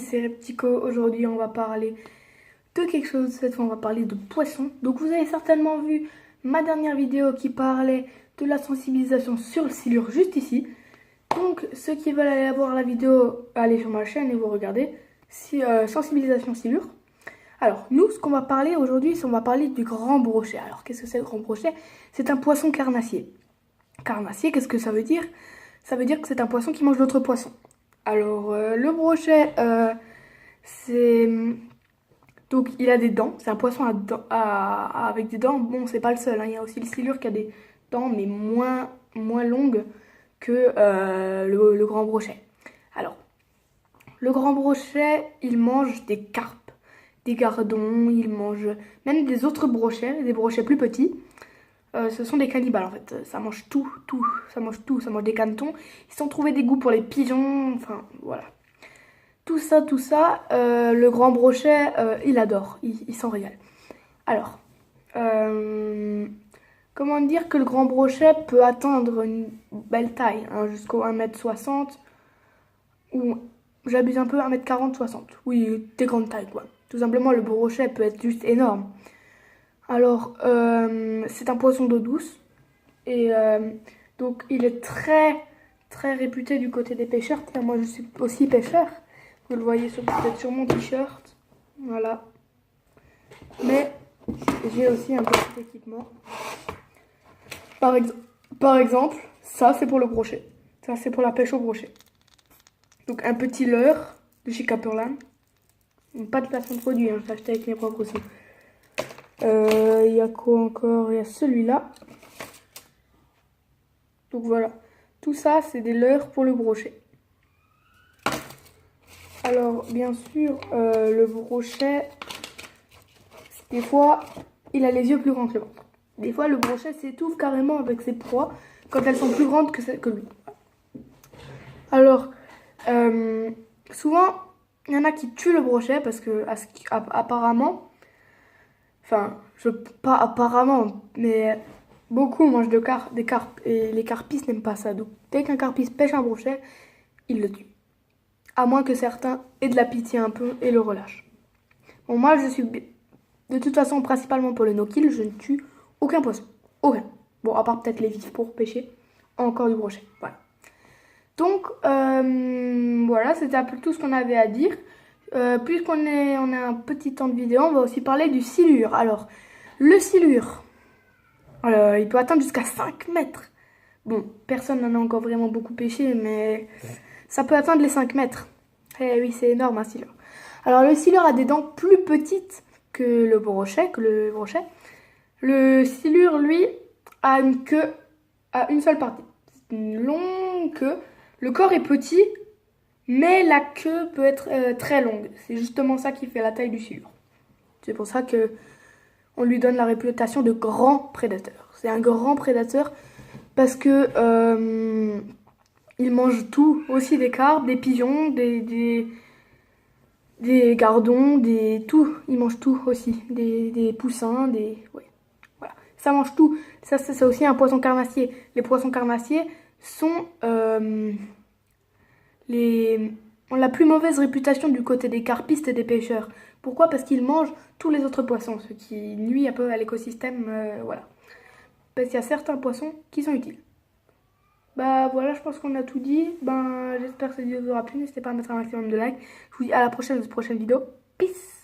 c'est Reptico. Aujourd'hui, on va parler de quelque chose. Cette fois, on va parler de poissons. Donc, vous avez certainement vu ma dernière vidéo qui parlait de la sensibilisation sur le silure juste ici. Donc, ceux qui veulent aller voir la vidéo, allez sur ma chaîne et vous regardez. Sensibilisation silure. Alors, nous, ce qu'on va parler aujourd'hui, c'est on va parler du grand brochet. Alors, qu'est-ce que c'est le grand brochet? C'est un poisson carnassier. Carnassier, qu'est-ce que ça veut dire? Ça veut dire que c'est un poisson qui mange d'autres poissons. Alors, le brochet, c'est... Donc, il a des dents. C'est un poisson avec des dents. Bon, c'est pas le seul, hein. Il y a aussi le silure qui a des dents, mais moins longues que le grand brochet. Alors, le grand brochet, il mange des carpes, des gardons, il mange même des autres brochets, des brochets plus petits. Ce sont des cannibales en fait, ça mange tout, ça mange des canetons. Ils se sont trouvés des goûts pour les pigeons, enfin voilà. Tout ça, le grand brochet, il adore, il s'en régale. Alors, comment dire que le grand brochet peut atteindre une belle taille, hein, jusqu'au 1m60 ou j'abuse un peu, 1m40, 60. Oui, des grandes tailles quoi. Tout simplement, le brochet peut être juste énorme. Alors, c'est un poisson d'eau douce. Et donc, il est très réputé du côté des pêcheurs. Tiens, moi, je suis aussi pêcheur. Vous le voyez peut-être sur mon t-shirt. Voilà. Mais j'ai aussi un petit équipement. Par exemple, ça, c'est pour le brochet. Ça, c'est pour la pêche au brochet. Donc, un petit leurre de chez Caperland. Pas de placement de produit, hein, je l'ai acheté avec mes propres sous. Il y a quoi encore? Il y a celui-là. Donc voilà. Tout ça, c'est des leurres pour le brochet. Alors, bien sûr, le brochet, des fois, il a les yeux plus grands que le ventre. Des fois, le brochet s'étouffe carrément avec ses proies quand elles sont plus grandes que lui. Alors, souvent, il y en a qui tuent le brochet parce que, apparemment, pas apparemment, mais beaucoup mangent des carpes et les carpistes n'aiment pas ça. Donc, dès qu'un carpiste pêche un brochet, il le tue. À moins que certains aient de la pitié un peu et le relâchent. Bon, moi, je suis de toute façon principalement pour le no-kill. Je ne tue aucun poisson. Aucun. Bon, à part peut-être les vifs pour pêcher. Encore du brochet. Voilà. Donc, voilà, c'était un peu tout ce qu'on avait à dire. Puisqu'on a un petit temps de vidéo, on va aussi parler du silure. Alors, le silure, il peut atteindre jusqu'à 5 mètres. Bon, personne n'en a encore vraiment beaucoup pêché, mais ça peut atteindre les 5 mètres. Eh oui, c'est énorme un silure. Alors, le silure a des dents plus petites que le brochet. Le silure, lui, a une queue à une seule partie. C'est une longue queue. Le corps est petit, mais la queue peut être très longue. C'est justement ça qui fait la taille du silure. C'est pour ça que on lui donne la réputation de grand prédateur. C'est un grand prédateur parce que il mange tout, aussi des carpes, des pigeons, des gardons, tout. Il mange tout aussi, des poussins, ouais. Voilà, ça mange tout. Ça, c'est aussi un poisson carnassier. Les poissons carnassiers sont ont la plus mauvaise réputation du côté des carpistes et des pêcheurs. Pourquoi? Parce qu'ils mangent tous les autres poissons, ce qui nuit un peu à l'écosystème, voilà. Parce qu'il y a certains poissons qui sont utiles. Bah voilà, je pense qu'on a tout dit. J'espère que cette vidéo vous aura plu. N'hésitez pas à mettre un maximum de likes. Je vous dis à la prochaine vidéo. Peace!